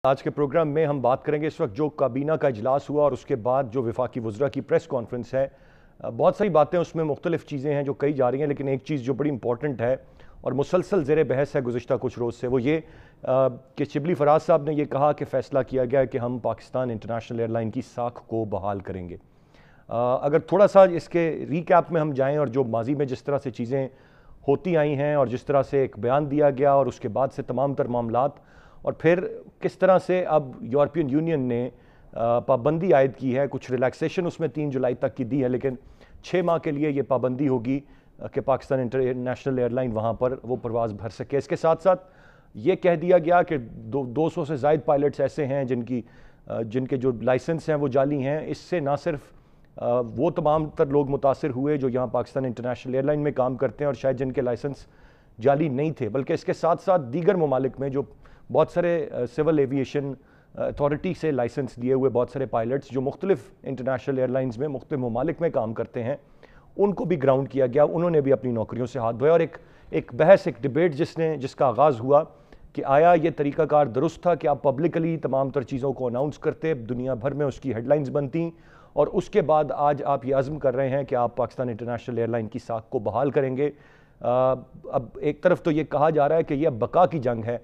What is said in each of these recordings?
آج کے پروگرام میں ہم بات کریں گے اس وقت جو کابینہ کا اجلاس ہوا اور اس کے بعد جو وفاقی وزراء کی پریس کانفرنس ہے. بہت ساری باتیں اس میں مختلف چیزیں ہیں جو کہی جا رہی ہیں، لیکن ایک چیز جو بڑی امپورٹنٹ ہے اور مسلسل زیر بحث ہے گزشتہ کچھ روز سے، وہ یہ کہ شبلی فراز صاحب نے یہ کہا کہ فیصلہ کیا گیا ہے کہ ہم پاکستان انٹرنیشنل ایئر لائن کی ساکھ کو بحال کریں گے. اگر تھوڑا سا اس کے ریکیپ میں ہم جائیں اور جو ماضی میں جس طرح سے چیزیں ہوتی آئی ہیں اور جس طرح سے ایک بیان دیا گیا اور اس کے بعد سے تمام تر معاملات، اور پھر کس طرح سے اب یورپین یونین نے پابندی عائد کی ہے، کچھ ریلیکسیشن اس میں 3 جولائی تک کی دی ہے، لیکن 6 ماہ کے لیے یہ پابندی ہوگی کہ پاکستان انٹرنیشنل ایئر لائن وہاں پر وہ پرواز بھر سکے. اس کے ساتھ ساتھ یہ کہہ دیا گیا کہ 200 سے زائد پائلٹس ایسے ہیں جن کے جو لائسنس ہیں وہ جعلی ہیں. اس سے نہ صرف وہ تمام تر لوگ متاثر ہوئے جو یہاں پاکستان انٹرنیشنل ایئر لائن میں کام کرتے ہیں اور شاید جن کے لائسنس جعلی نہیں تھے، بلکہ اس کے ساتھ ساتھ دیگر ممالک میں جو بہت سارے سول ایویشن اتھارٹی سے لائسنس دیے ہوئے بہت سارے پائلٹس جو مختلف انٹرنیشنل ایئر لائنز میں مختلف ممالک میں کام کرتے ہیں، ان کو بھی گراؤنڈ کیا گیا. انہوں نے بھی اپنی نوکریوں سے ہاتھ دھویا اور ایک بحث، ایک ڈیبیٹ جس کا آغاز ہوا کہ آیا یہ طریقہ کار درست تھا کہ آپ پبلکلی تمام تر چیزوں کو اناؤنس کرتے، دنیا بھر میں اس کی ہیڈ لائنز بنتی، اور اس کے بعد آج آپ یہ عزم کر رہے ہیں کہ آپ پاکستان انٹرنیشنل ایئر لائن کی ساکھ کو بحال کریں گے. اب ایک طرف تو یہ کہا جا رہا ہے کہ یہ اب بقا کی جنگ ہے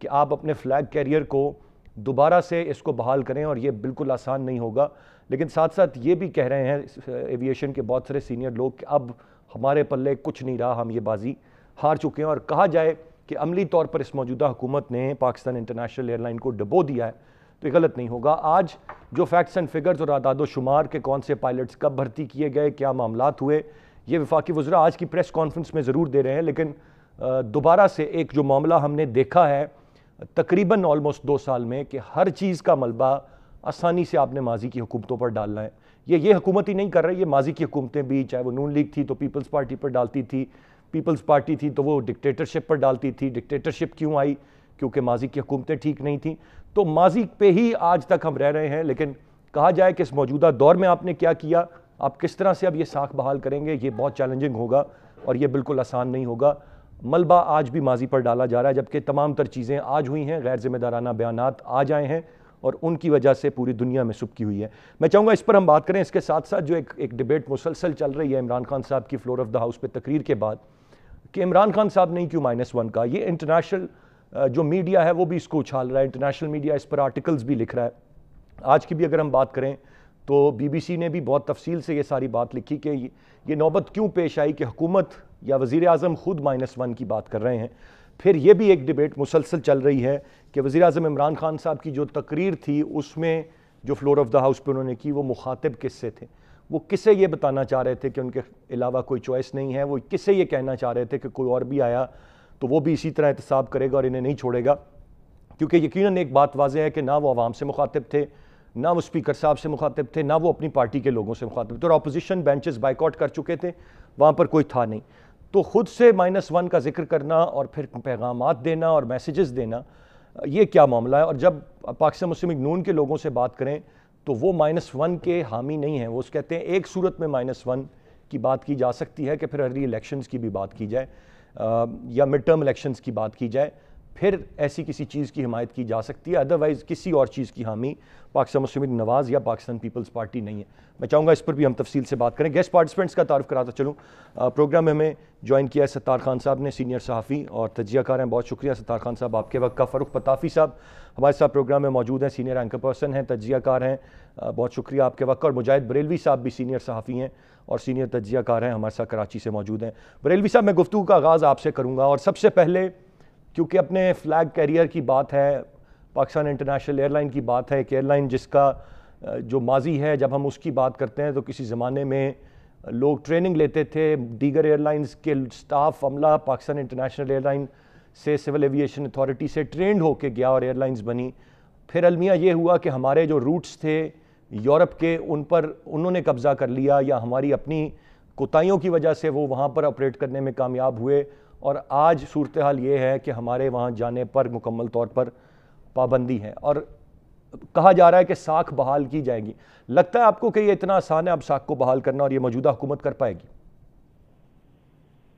کہ آپ اپنے فلیگ کیریئر کو دوبارہ سے اس کو بحال کریں، اور یہ بالکل آسان نہیں ہوگا. لیکن ساتھ ساتھ یہ بھی کہہ رہے ہیں ایویشن کے بہت سارے سینئر لوگ کہ اب ہمارے پلے کچھ نہیں رہا، ہم یہ بازی ہار چکے ہیں. اور کہا جائے کہ عملی طور پر اس موجودہ حکومت نے پاکستان انٹرنیشنل ایئر لائن کو ڈبو دیا ہے تو یہ غلط نہیں ہوگا. آج جو فیکٹس اینڈ فگرز اور اعداد و شمار کے کون سے پائلٹس کب بھرتی کیے گئے، کیا معاملات ہوئے، یہ وفاقی وزراء آج کی پریس کانفرنس میں ضرور دے رہے ہیں. لیکن دوبارہ سے ایک جو معاملہ ہم نے دیکھا ہے تقریباً آلموسٹ 2 سال میں کہ ہر چیز کا ملبہ آسانی سے آپ نے ماضی کی حکومتوں پر ڈالنا ہے. یہ حکومت ہی نہیں کر رہی، یہ ماضی کی حکومتیں بھی، چاہے وہ نون لیگ تھی تو پیپلز پارٹی پر ڈالتی تھی، پیپلز پارٹی تھی تو وہ ڈکٹیٹرشپ پر ڈالتی تھی. ڈکٹیٹرشپ کیوں آئی؟ کیونکہ ماضی کی حکومتیں ٹھیک نہیں تھیں. تو ماضی پہ ہی آج تک ہم رہ رہے ہیں. لیکن کہا جائے کہ اس موجودہ دور میں آپ نے کیا کیا، آپ کس طرح سے اب یہ ساکھ بحال کریں گے، یہ بہت چیلنجنگ ہوگا اور یہ بالکل آسان نہیں ہوگا. ملبہ آج بھی ماضی پر ڈالا جا رہا ہے، جبکہ تمام تر چیزیں آج ہوئی ہیں، غیر ذمہ دارانہ بیانات آج آئے ہیں اور ان کی وجہ سے پوری دنیا میں سبکی ہوئی ہے. میں چاہوں گا اس پر ہم بات کریں. اس کے ساتھ ساتھ جو ایک ڈیبیٹ مسلسل چل رہی ہے عمران خان صاحب کی فلور آف دا ہاؤس پہ تقریر کے بعد کہ عمران خان صاحب نے کیوں -1 کا، یہ انٹرنیشنل جو میڈیا ہے وہ بھی اس کو اچھال رہا ہے، انٹرنیشنل میڈیا اس پر آرٹیکلز بھی لکھ رہا ہے. آج کی بھی اگر ہم بات کریں تو BBC نے بھی بہت تفصیل سے یہ ساری بات لکھی کہ یہ نوبت کیوں پیش آئی کہ حکومت یا وزیر اعظم خود -1 کی بات کر رہے ہیں. پھر یہ بھی ایک ڈیبیٹ مسلسل چل رہی ہے کہ وزیر اعظم عمران خان صاحب کی جو تقریر تھی اس میں جو فلور آف دا ہاؤس پہ انہوں نے کی، وہ مخاطب کس سے تھے، وہ کسے یہ بتانا چاہ رہے تھے کہ ان کے علاوہ کوئی چوائس نہیں ہے، وہ کسے یہ کہنا چاہ رہے تھے کہ کوئی اور بھی آیا تو وہ بھی اسی طرح احتساب کرے گا اور انہیں نہیں چھوڑے گا. کیونکہ یقیناً ایک بات واضح ہے کہ نہ وہ عوام سے مخاطب تھے، نہ وہ اسپیکر صاحب سے مخاطب تھے، نہ وہ اپنی پارٹی کے لوگوں سے مخاطب تھے، اور اپوزیشن بینچز بائیکاٹ کر چکے تھے، وہاں پر کوئی تھا نہیں. تو خود سے -1 کا ذکر کرنا اور پھر پیغامات دینا اور میسیجز دینا، یہ کیا معاملہ ہے؟ اور جب پاکستان مسلم لیگ نون کے لوگوں سے بات کریں تو وہ -1 کے حامی نہیں ہیں. وہ کہتے ہیں ایک صورت میں -1 کی بات کی جا سکتی ہے کہ پھر ارلی الیکشنز کی بھی بات کی جائے یا مڈ ٹرم الیکشنز کی بات کی جائے، پھر ایسی کسی چیز کی حمایت کی جا سکتی ہے. ادروائز کسی اور چیز کی حامی پاکستان مسلم لیگ نواز یا پاکستان پیپلز پارٹی نہیں ہے. میں چاہوں گا اس پر بھی ہم تفصیل سے بات کریں. گیسٹ پارٹیسپینٹس کا تعارف کراتا چلوں. پروگرام میں ہمیں جوائن کیا ہے ستار خان صاحب نے، سینئر صحافی اور تجزیہ کار ہیں. بہت شکریہ ستار خان صاحب آپ کے وقت کا. فاروق پتافی صاحب ہمارے ساتھ پروگرام میں موجود ہیں، سینئر اینکر پرسن ہیں، تجزیہ کار ہیں. بہت شکریہ آپ کے وقت کا. اور مجاہد بریلوی صاحب بھی سینئر صحافی ہیں اور سینئر تجزیہ کار ہیں، ہمارے ساتھ کراچی سے موجود ہیں. بریلوی صاحب، میں گفتگو کا آغاز آپ سے کروں گا اور سب سے پہلے کیونکہ اپنے فلیگ کیریئر کی بات ہے، پاکستان انٹرنیشنل ایئر لائن کی بات ہے، ایک ایئر لائن جس کا جو ماضی ہے، جب ہم اس کی بات کرتے ہیں تو کسی زمانے میں لوگ ٹریننگ لیتے تھے، دیگر ایئر لائنز کے سٹاف عملہ پاکستان انٹرنیشنل ایئر لائن سے سول ایویشن اتھارٹی سے ٹرینڈ ہو کے گیا اور ایئر لائنز بنی. پھر المیہ یہ ہوا کہ ہمارے جو روٹس تھے یورپ کے ان پر انہوں نے قبضہ کر لیا، یا ہماری اپنی کوتاہیوں کی وجہ سے وہ وہاں پر آپریٹ کرنے میں کامیاب ہوئے، اور آج صورتحال یہ ہے کہ ہمارے وہاں جانے پر مکمل طور پر پابندی ہے اور کہا جا رہا ہے کہ ساکھ بحال کی جائے گی. لگتا ہے آپ کو کہ یہ اتنا آسان ہے اب ساکھ کو بحال کرنا اور یہ موجودہ حکومت کر پائے گی؟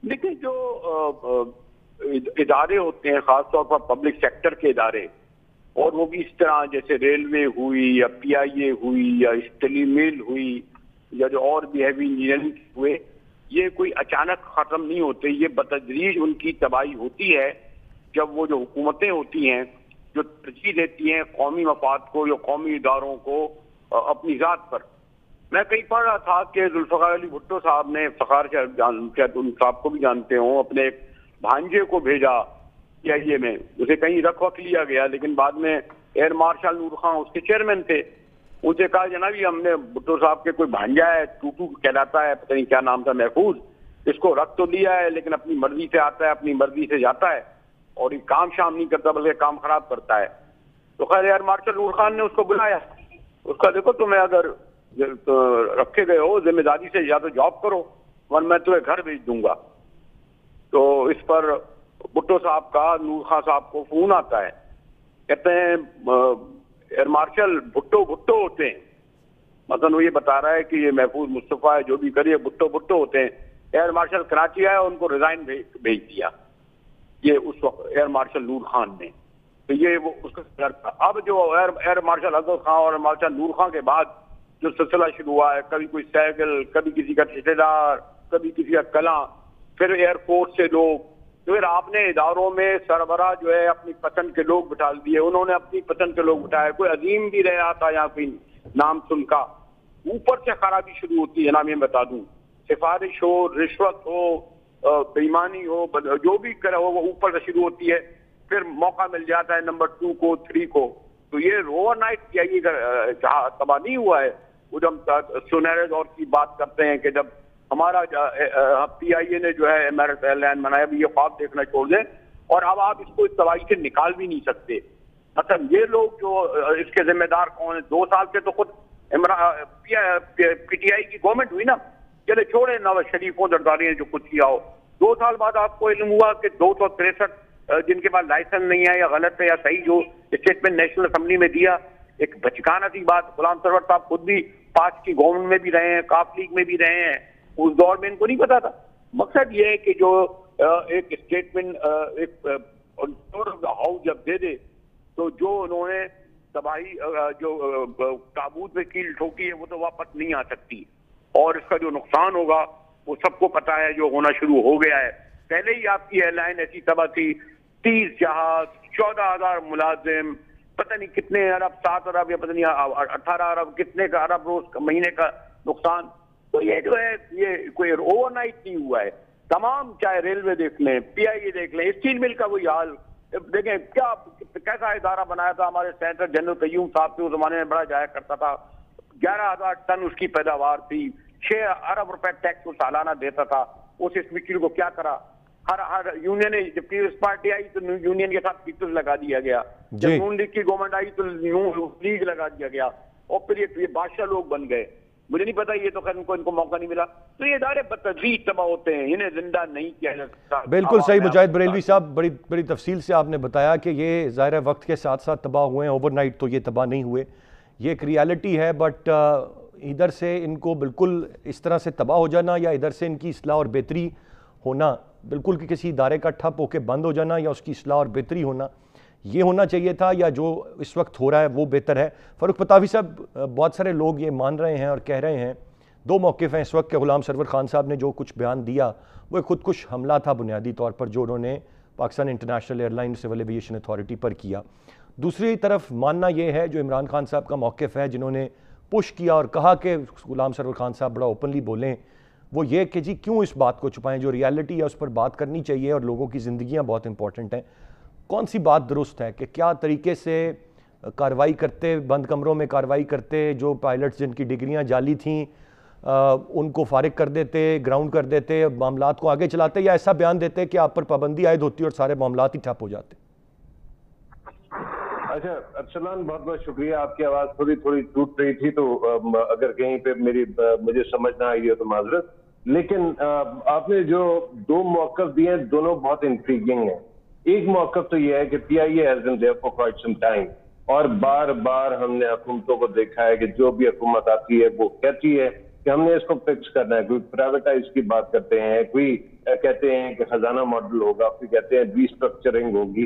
دیکھیں، جو ادارے ہوتے ہیں خاص طور پر پبلک سیکٹر کے ادارے، اور وہ بھی اس طرح جیسے ریلوے ہوئی یا پی آئی اے ہوئی یا اسٹیلی مل ہوئی یا جو اور بھی ہیوی انجینئرنگ ہوئے، یہ کوئی اچانک ختم نہیں ہوتے، یہ بتدریج ان کی تباہی ہوتی ہے جب وہ جو حکومتیں ہوتی ہیں جو ترجیح دیتی ہیں قومی مفاد کو یا قومی اداروں کو اپنی ذات پر۔ میں کہیں پڑھ رہا تھا کہ ذوالفقار علی بھٹو صاحب نے، فخار شاید ان صاحب کو بھی جانتے ہوں، اپنے ایک بھانجے کو بھیجا پی آئی اے میں، اسے کہیں رکھ وقت لیا گیا، لیکن بعد میں ایئر مارشل نور خان اس کے چیئرمین تھے، ان سے کہا جناب یہ ہم نے بھٹو صاحب کے کوئی بھانجا ہے، ٹوٹو کہلاتا ہے، پتہ نہیں کیا نام تھا، محفوظ، اس کو رکھ تو لیا ہے لیکن اپنی مرضی سے آتا ہے، اپنی مرضی سے جاتا ہے اور یہ کام شام نہیں کرتا بلکہ کام خراب کرتا ہے۔ تو خیر ایئر مارشل نور خان نے اس کو بلایا، اس کا دیکھو تمہیں اگر رکھے گئے ہو ذمہ داری سے یا تو جاب کرو ورنہ میں تمہیں گھر بھیج دوں گا۔ تو اس پر بھٹو صاحب کا نور خان صاحب کو فون آتا ہے، کہتے ہیں ایئر مارشل بھٹو ہوتے ہیں، مثلا وہ یہ بتا رہا ہے کہ یہ محفوظ مصطفیٰ ہے جو بھی کریے بھٹو ہوتے ہیں۔ ایئر مارشل کراچی آیا، ان کو ریزائن بھیج دیا، یہ اس وقت ایئر مارشل نور خان نے۔ تو یہ وہ اس کا تھا۔ اب جو ایئر مارشل اظہر خان اور ایئر مارشل نور خان کے بعد جو سلسلہ شروع ہوا ہے، کبھی کوئی سائیکل، کبھی کسی کا ٹھیکے دار، کبھی کسی کا کلاں، پھر ایئر فورس سے لوگ، پھر آپ نے اداروں میں سربراہ جو ہے اپنی پسند کے لوگ بٹھا دیے، انہوں نے اپنی پسند کے لوگ بٹھائے، کوئی عظیم بھی رہا تھا یا کوئی نام سن کا، اوپر سے خرابی شروع ہوتی ہے۔ نام یہ بتا دوں، سفارش ہو، رشوت ہو، بےایمانی ہو، جو بھی کرے ہو وہ اوپر سے شروع ہوتی ہے، پھر موقع مل جاتا ہے نمبر 2 کو 3 کو۔ تو یہ اوور نائٹ تباہ نہیں ہوا ہے۔ وہ جب سنہرے دور کی بات کرتے ہیں کہ جب ہمارا پی آئی اے نے جو ہے امارت ایئر لائن بنایا، بھی یہ خواب دیکھنا چھوڑ دیں، اور اب آپ اس کو اس تباہی سے نکال بھی نہیں سکتے۔ اچھا یہ لوگ جو اس کے ذمہ دار کون ہیں، 2 سال سے تو خود پی ٹی آئی کی گورنمنٹ ہوئی نا، چلے چھوڑے نواز شریفوں زرداری نے جو کچھ کیا ہو، 2 سال بعد آپ کو علم ہوا کہ 263 جن کے پاس لائسنس نہیں ہے یا غلط ہے یا صحیح، جو اسٹیٹمنٹ نیشنل اسمبلی میں دیا، ایک بچکانہ سی بات، غلام سرور صاحب خود بھی 5 کی گورنمنٹ میں بھی رہے ہیں، کاف لیگ میں بھی رہے ہیں، اس دور میں ان کو نہیں پتا تھا۔ مقصد یہ ہے کہ جو ایک اسٹیٹمنٹ ایک ہاؤس جب دے دے تو جو انہوں نے تباہی جو تابوت میں کیل ٹھوکی ہے وہ تو واپس نہیں آ سکتی، اور اس کا جو نقصان ہوگا وہ سب کو پتا ہے، جو ہونا شروع ہو گیا ہے۔ پہلے ہی آپ کی ایئر لائن ایسی تباہ تھی، 30 جہاز، 14,000 ملازم، پتہ نہیں کتنے ارب، 7 ارب یا پتہ نہیں 18 ارب، کتنے کا ارب روز مہینے کا نقصان۔ تو یہ جو ہے یہ کوئی اوور نائٹ نہیں ہوا ہے۔ تمام چاہے ریلوے دیکھ لیں، پی آئی اے دیکھ لیں، اسٹیل مل کا وہی حال دیکھیں، کیسا ادارہ بنایا تھا ہمارے سینیٹر جنرل قیوم صاحب کے، اس زمانے میں بڑا جایا کرتا تھا، 11,000 ٹن اس کی پیداوار تھی، 6 ارب روپے ٹیکس وہ سالانہ دیتا تھا۔ اس اسپیکر کو کیا کرا، ہر یونین جب پیپلز پارٹی آئی تو یونین کے ساتھ پیپلز لگا دیا گیا، جب نون لیگ کی گورنمنٹ آئی تو لیگ لگا دیا گیا، اور پھر یہ بادشاہ لوگ بن گئے۔ مجھے نہیں پتا، یہ تو خیر ان کو موقع نہیں ملا۔ تو یہ ادارے بتدریج تباہ ہوتے ہیں، انہیں زندہ نہیں کیا جا سکتا۔ بالکل صحیح مجاہد بریلوی صاحب، بڑی تفصیل سے آپ نے بتایا کہ یہ ظاہر وقت کے ساتھ ساتھ تباہ ہوئے ہیں، اوور نائٹ تو یہ تباہ نہیں ہوئے، یہ ایک ریالٹی ہے۔ بٹ ادھر سے ان کو بالکل اس طرح سے تباہ ہو جانا یا ادھر سے ان کی اصلاح اور بہتری ہونا، بالکل کہ کسی ادارے کا ٹھپ ہو کے بند ہو جانا یا اس کی اصلاح اور بہتری ہونا، یہ ہونا چاہیے تھا، یا جو اس وقت ہو رہا ہے وہ بہتر ہے؟ فاروق پتاوی صاحب، بہت سارے لوگ یہ مان رہے ہیں اور کہہ رہے ہیں، 2 موقف ہیں اس وقت، کہ غلام سرور خان صاحب نے جو کچھ بیان دیا وہ ایک خودکش حملہ تھا بنیادی طور پر، جو انہوں نے Pakistan International airline civil aviation authority پر کیا۔ دوسری طرف ماننا یہ ہے جو عمران خان صاحب کا موقف ہے، جنہوں نے پش کیا اور کہا کہ غلام سرور خان صاحب بڑا اوپنلی بولیں، وہ یہ کہ جی کیوں اس بات کو چھپائیں، جو ریالٹی ہے اس پر بات کرنی چاہیے، اور لوگوں کی زندگیاں بہت امپورٹنٹ ہیں۔ کون سی بات درست ہے کہ کیا طریقے سے کارروائی کرتے، بند کمروں میں کارروائی کرتے، جو پائلٹس جن کی ڈگریاں جعلی تھیں ان کو فارغ کر دیتے، گراؤنڈ کر دیتے، معاملات کو آگے چلاتے، یا ایسا بیان دیتے کہ آپ پر پابندی عائد ہوتی اور سارے معاملات ہی ٹھپ ہو جاتے؟ اچھا ارسلان، بہت بہت شکریہ۔ آپ کی آواز تھوڑی ٹوٹ رہی تھی، تو اگر کہیں پہ مجھے سمجھ نہ آئی ہے تو معذرت، لیکن آپ نے جو 2 موقف دیے ہیں دونوں بہت انٹریگنگ ہیں۔ ایک موقف تو یہ ہے کہ P I A has been there for quite some time, اور بار بار ہم نے حکومتوں کو دیکھا ہے کہ جو بھی حکومت آتی ہے وہ کہتی ہے کہ ہم نے اس کو فکس کرنا ہے، کوئی پرائیویٹائز کی بات کرتے ہیں، کوئی کہتے ہیں کہ خزانہ ماڈل ہوگا، پھر کہتے ہیں ری اسٹرکچرنگ ہوگی،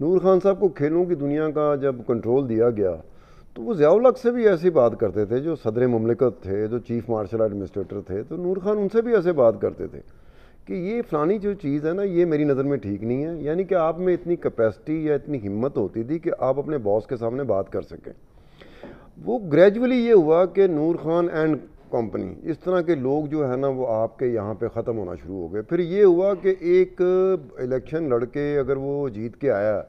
نور خان صاحب کو کھیلوں کی دنیا کا جب کنٹرول دیا گیا تو وہ ضیاء الحق سے بھی ایسی بات کرتے تھے جو صدر مملکت تھے, جو چیف مارشل ایڈمنسٹریٹر تھے, تو نور خان ان سے بھی ایسے بات کرتے تھے کہ یہ فلانی جو چیز ہے نا یہ میری نظر میں ٹھیک نہیں ہے. یعنی کہ آپ میں اتنی کیپیسٹی یا اتنی ہمت ہوتی تھی کہ آپ اپنے باس کے سامنے بات کر سکیں. وہ گریجولی یہ ہوا کہ نور خان اینڈ کمپنی اس طرح کے لوگ جو ہے نا وہ آپ کے یہاں پہ ختم ہونا شروع ہو گئے. پھر یہ ہوا کہ ایک الیکشن لڑ کے اگر وہ جیت کے آیا,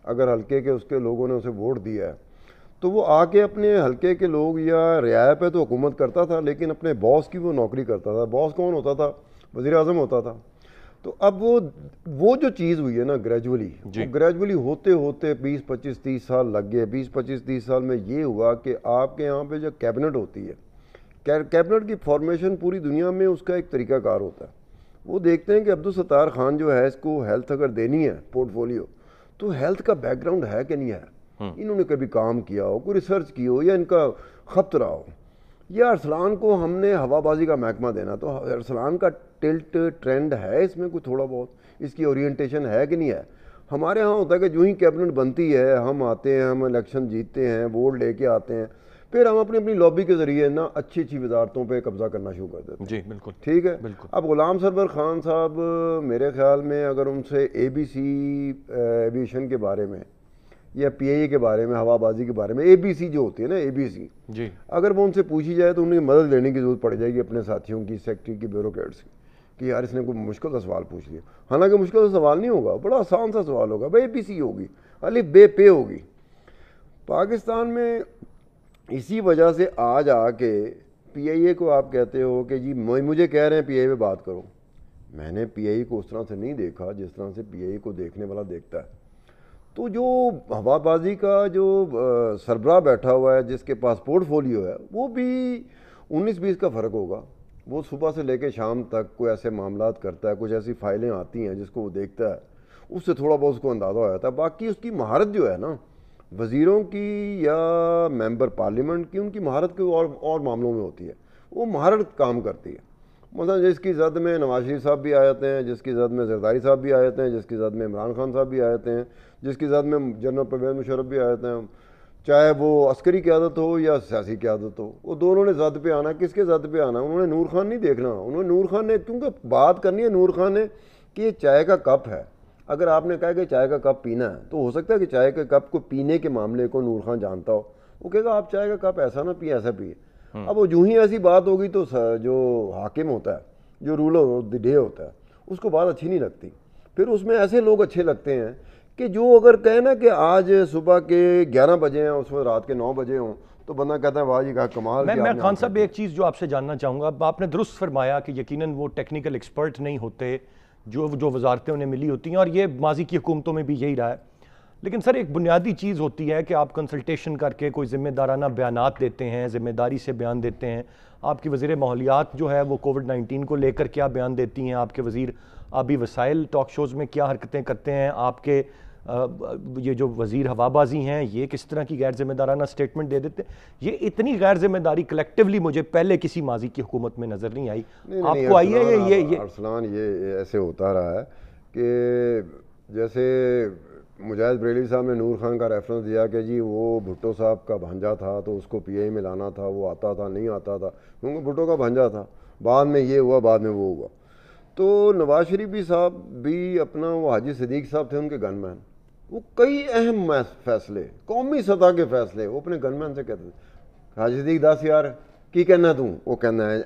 اگر حلقے کے اس کے لوگوں نے اسے ووٹ دیا ہے تو وہ آ کے اپنے حلقے کے لوگ یا رعایا پہ تو حکومت کرتا تھا لیکن اپنے باس کی وہ نوکری کرتا تھا. باس کون ہوتا تھا؟ وزیر اعظم ہوتا تھا. تو اب وہ جو چیز ہوئی ہے نا گریجولی ہوتے ہوتے 20-25-30 سال لگ گئے. 20-25-30 سال میں یہ ہوا کہ آپ کے یہاں پہ جو کیبنٹ ہوتی ہے, کیبنٹ کی فارمیشن پوری دنیا میں اس کا ایک طریقہ کار ہوتا ہے. وہ دیکھتے ہیں کہ عبدالستار خان جو ہے اس کو ہیلتھ اگر دینی ہے پورٹ فولیو تو ہیلتھ کا بیک گراؤنڈ ہے کہ نہیں ہے, انہوں نے کبھی کام کیا ہو, کوئی ریسرچ کی ہو, یا ان کا خپت رہا ہو. یا ارسلان کو ہم نے ہوا بازی کا محکمہ دینا تو ارسلان کا ٹلٹ ٹرینڈ ہے اس میں کوئی تھوڑا بہت, اس کی اورینٹیشن ہے کہ نہیں ہے. ہمارے ہاں ہوتا ہے کہ جو ہی کیبنٹ بنتی ہے ہم آتے ہیں, ہم الیکشن جیتتے ہیں, ووٹ لے کے آتے ہیں, پھر ہم اپنی لابی کے ذریعے نا اچھی وزارتوں پہ قبضہ کرنا شروع کر دیتے ہیں. جی بالکل ٹھیک ہے. اب غلام سرور خان صاحب میرے خیال میں اگر ان سے ABC ایویشن کے بارے میں یا PIA کے بارے میں, ہوا بازی کے بارے میں, ABC جو ہوتی ہے نا ABC, جی اگر وہ ان سے پوچھی جائے تو انہیں مدد لینے کی ضرورت پڑ جائے گی اپنے ساتھیوں کی, سیکٹری کی, بیوروکریٹس کی, کہ یار اس نے کوئی مشکل کا سوال پوچھ لیا. حالانکہ مشکل کا سوال نہیں ہوگا, بڑا آسان سا سوال ہوگا, بھائی ABC ہوگی, الف بے پے ہوگی. پاکستان میں اسی وجہ سے آج آ کے PIA کو آپ کہتے ہو کہ جی مجھے کہہ رہے ہیں PIA پہ بات کرو. میں نے PIA کو اس طرح سے نہیں دیکھا جس طرح سے PIA کو دیکھنے والا دیکھتا ہے. تو جو ہوا بازی کا جو سربراہ بیٹھا ہوا ہے جس کے پاس پورٹ فولیو ہے وہ بھی 19-20 کا فرق ہوگا. وہ صبح سے لے کے شام تک کوئی ایسے معاملات کرتا ہے, کچھ ایسی فائلیں آتی ہیں جس کو وہ دیکھتا ہے, اس سے تھوڑا بہت اس کو اندازہ ہو جاتا ہے. باقی اس کی مہارت جو ہے نا وزیروں کی یا ممبر پارلیمنٹ کی, ان کی مہارت کے اور معاملوں میں ہوتی ہے, وہ مہارت کام کرتی ہے. مثلا جس کی زد میں نواز شریف صاحب بھی آ جاتے ہیں, جس کی زد میں زرداری صاحب بھی آ جاتے ہیں, جس کی زد میں عمران خان صاحب بھی آ جاتے ہیں, جس کی زد میں جنرل پرویز مشرف بھی آ جاتے ہیں, چاہے وہ عسکری قیادت ہو یا سیاسی قیادت ہو, وہ دونوں نے زد پہ آنا. کس کے زد پہ آنا؟ انہوں نے نور خان نہیں دیکھنا. انہوں نے نور خان نے, کیونکہ بات کرنی ہے نور خان نے کہ یہ چائے کا کپ ہے. اگر آپ نے کہا کہ چائے کا کپ پینا ہے تو ہو سکتا ہے کہ چائے کے کپ کو پینے کے معاملے کو نور خان جانتا ہو, وہ کہے گا آپ چائے کا کپ ایسا نہ پیے, ایسا پیے. اب وہ جو ہی ایسی بات ہوگی تو جو حاکم ہوتا ہے, جو رولر آف دی ڈے ہوتا ہے, اس کو بات اچھی نہیں لگتی. پھر اس میں ایسے لوگ اچھے لگتے ہیں کہ جو اگر کہیں نا کہ آج صبح کے 11 بجے ہیں, اس وقت رات کے 9 بجے ہوں, تو بندہ کہتا ہے واہ جی کا کمال. میں خان صاحب ایک چیز جو آپ سے جاننا چاہوں گا, آپ نے درست فرمایا کہ یقیناً وہ ٹیکنیکل ایکسپرٹ نہیں ہوتے جو وزارتیں انہیں ملی ہوتی ہیں, اور یہ ماضی کی حکومتوں میں بھی یہی رہا ہے. لیکن سر ایک بنیادی چیز ہوتی ہے کہ آپ کنسلٹیشن کر کے کوئی ذمہ دارانہ بیانات دیتے ہیں, ذمہ داری سے بیان دیتے ہیں. آپ کی وزیر ماحولیات جو ہے وہ کووڈ-19 کو لے کر کیا بیان دیتی ہیں, آپ کے وزیر آبی وسائل ٹاک شوز میں کیا حرکتیں کرتے ہیں, آپ کے یہ جو وزیر ہوا بازی ہیں یہ کس طرح کی غیر ذمہ دارانہ سٹیٹمنٹ دے دیتے ہیں. یہ اتنی غیر ذمہ داری کلیکٹیولی مجھے پہلے کسی ماضی کی حکومت میں نظر نہیں آئی. آپ کو آئی ہے یہ ارسلان؟ یہ ایسے ہوتا رہا ہے کہ جیسے مجاہد بریلوی صاحب نے نور خان کا ریفرنس دیا کہ جی وہ بھٹو صاحب کا بھانجا تھا تو اس کو PIA میں لانا تھا, وہ آتا تھا نہیں آتا تھا, کیونکہ بھٹو کا بھانجا تھا, بعد میں یہ ہوا, بعد میں وہ ہوا. تو نواز شریف صاحب بھی اپنا, وہ حاجی صدیق صاحب تھے ان کے گن مین, وہ کئی اہم فیصلے, قومی سطح کے فیصلے وہ اپنے گن مین سے کہتے تھے, حاجی صدیق 10 یار کی کہنا تم, وہ کہنا ہے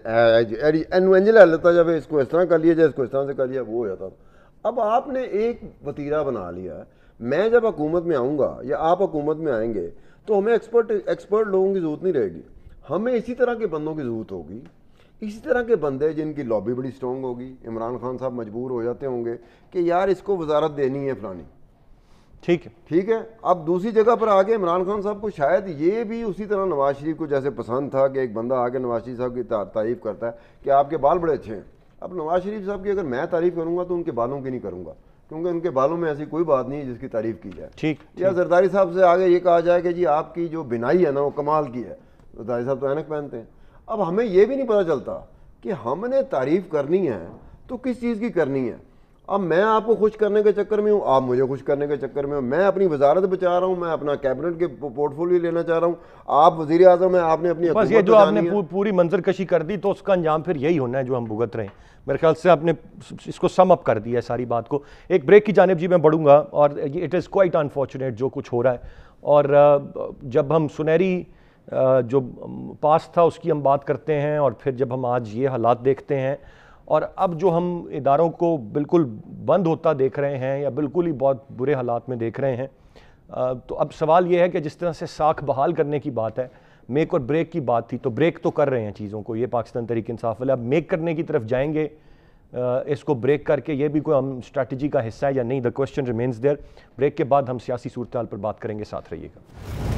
اینجل لیتا جب اس کو اس طرح کر لیا جائے, اس کو اس طرح سے کر لیا, وہ ہو جاتا تھا. اب آپ نے ایک وتیرہ بنا لیا ہے. میں جب حکومت میں آؤں گا یا آپ حکومت میں آئیں گے تو ہمیں ایکسپرٹ لوگوں کی ضرورت نہیں رہے گی, ہمیں اسی طرح کے بندوں کی ضرورت ہوگی, اسی طرح کے بندے جن کی لابی بڑی سٹرونگ ہوگی. عمران خان صاحب مجبور ہو جاتے ہوں گے کہ یار اس کو وزارت دینی ہے فلانی, ٹھیک ہے. اب دوسری جگہ پر آگے عمران خان صاحب کو شاید یہ بھی اسی طرح نواز شریف کو جیسے پسند تھا کہ ایک بندہ آگے نواز شریف صاحب کی تعریف کرتا ہے کہ آپ کے بال بڑے اچھے ہیں. اب نواز شریف صاحب کی اگر میں تعریف کروں گا تو ان کے بالوں کی نہیں کروں گا, کیونکہ ان کے بالوں میں ایسی کوئی بات نہیں ہے جس کی تعریف کی جائے. یا زرداری صاحب سے آگے یہ کہا جائے کہ جی آپ کی جو بنائی ہے نا وہ کمال کی ہے, زرداری صاحب تو اینک پہنتے ہیں. اب ہمیں یہ بھی نہیں پتہ چلتا کہ ہم نے تعریف کرنی ہے تو کس چیز کی کرنی ہے. اب میں آپ کو خوش کرنے کے چکر میں ہوں, آپ مجھے خوش کرنے کے چکر میں ہوں. میں اپنی وزارت بچا رہا ہوں, میں اپنا کیبنٹ کے پورٹ فولیو لینا چاہ رہا ہوں, آپ وزیر اعظم ہیں, آپ نے اپنی بس یہ جو آپ نے پوری منظر کشی کر دی تو اس کا انجام پھر یہی ہونا ہے جو ہم بھگت رہے ہیں. میرے خیال سے آپ نے اس کو سم اپ کر دیا ہے ساری بات کو. ایک بریک کی جانب جی میں بڑھوں گا, اور اٹ از کوائٹ انفارچونیٹ جو کچھ ہو رہا ہے, اور جب ہم سنہری جو پاس تھا اس کی ہم بات کرتے ہیں, اور پھر جب ہم آج یہ حالات دیکھتے ہیں, اور اب جو ہم اداروں کو بالکل بند ہوتا دیکھ رہے ہیں یا بالکل ہی بہت برے حالات میں دیکھ رہے ہیں, تو اب سوال یہ ہے کہ جس طرح سے ساکھ بحال کرنے کی بات ہے, میک اور بریک کی بات تھی, تو بریک تو کر رہے ہیں چیزوں کو, یہ پاکستان تحریک انصاف والے اب میک کرنے کی طرف جائیں گے اس کو بریک کر کے, یہ بھی کوئی ہم اسٹریٹجی کا حصہ ہے یا نہیں, دا کوسچن ریمینز دیئر. بریک کے بعد ہم سیاسی صورتحال پر بات کریں گے, ساتھ رہیے گا.